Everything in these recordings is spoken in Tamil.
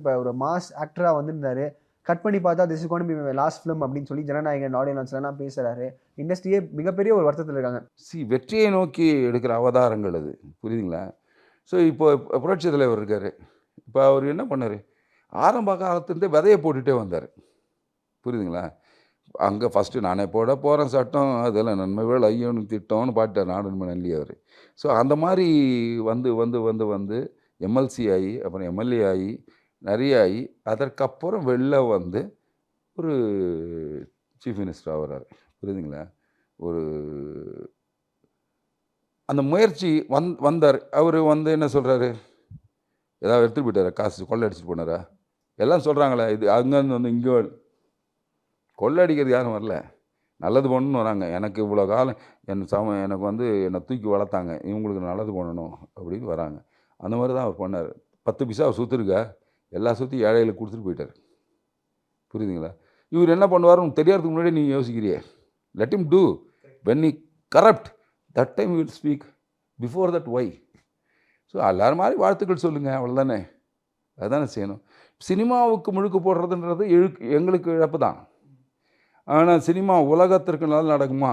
இப்போ ஒரு மாஸ் ஆக்டராக வந்திருந்தாரு. கட் பண்ணி பார்த்தா this is going to be last film அப்படின்னு சொல்லி ஜனநாயகன் ஆடியோ லான்ச்லாம் பேசுகிறாரு. இண்டஸ்ட்ரியே மிகப்பெரிய ஒரு வருத்தத்தில் இருக்காங்க. வெற்றியை நோக்கி எடுக்கிற அவதாரங்கள் அது, புரியுதுங்களா? ஸோ இப்போ புரட்சி தலைவர் இருக்கார். இப்போ அவர் என்ன பண்ணார், ஆரம்ப காலத்துலேருந்தே விதையை போட்டுகிட்டே வந்தார், புரியுதுங்களா? அங்கே ஃபஸ்ட்டு நானே போட போகிறேன் சட்டம், அதெல்லாம் நன்மைகள் ஐயோன்னு திட்டம்னு பாட்டார் நாடன்மன் அள்ளி அவர். ஸோ அந்த மாதிரி வந்து வந்து வந்து வந்து எம்எல்சி ஆகி அப்புறம் எம்எல்ஏ ஆகி நிறைய ஆகி அதற்கப்புறம் வெளில வந்து ஒரு சீஃப் மினிஸ்டர் ஆகிறார், புரியுதுங்களா? ஒரு அந்த முயற்சி வந்தார். அவர் வந்து என்ன சொல்கிறாரு, ஏதாவது எடுத்துகிட்டு போயிட்டாரா, காசு கொள்ளை அடிச்சுட்டு போனாரா? எல்லாம் சொல்கிறாங்களே, இது அங்கேருந்து வந்து இங்கே கொள்ளை அடிக்கிறது யாரும் வரல, நல்லது பண்ணணும்னு வராங்க. எனக்கு இவ்வளோ காலம் எனக்கு வந்து என்னை தூக்கி வளர்த்தாங்க, இவங்களுக்கு நல்லது பண்ணணும் அப்படின்னு வராங்க. அந்த மாதிரி தான் அவர் பண்ணார். 10 பைசா அவர் சொத்துருக்கா, எல்லா சொத்தையும் ஏழைகளுக்கு கொடுத்துட்டு போயிட்டார், புரியுதுங்களா? இவர் என்ன பண்ணுவார் தெரியாததுக்கு முன்னாடி நீங்கள் யோசிக்கிறியே. Let him do. When he corrupt that time will speak, before that why. So எல்லாரும் மாதிரி வாழ்த்துக்கள் சொல்லுங்கள், அவ்வளோதானே, அதுதானே செய்யணும். சினிமாவுக்கு முழுக்க போடுறதுன்றது எங்களுக்கு இழப்பு தான். ஆனால் சினிமா உலகத்திற்கு நல்லா நடக்குமா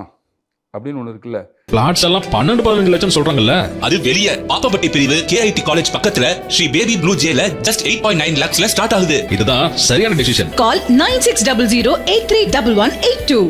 அப்படின்னு ஒன்று இருக்குல்ல. பிளாட்ஸ் எல்லாம் 12-15 லட்சம் சொல்றாங்கல்ல, அது வெளிய பாப்பப்பட்டி பிரிவு KIT காலேஜ் பக்கத்துல ஸ்ரீ பேபி ப்ளூ ஜேல ஜஸ்ட் 8.9 lakhsல ஸ்டார்ட் ஆகுது. இதுதான் சரியான டிசிஷன். Call 9600 831182.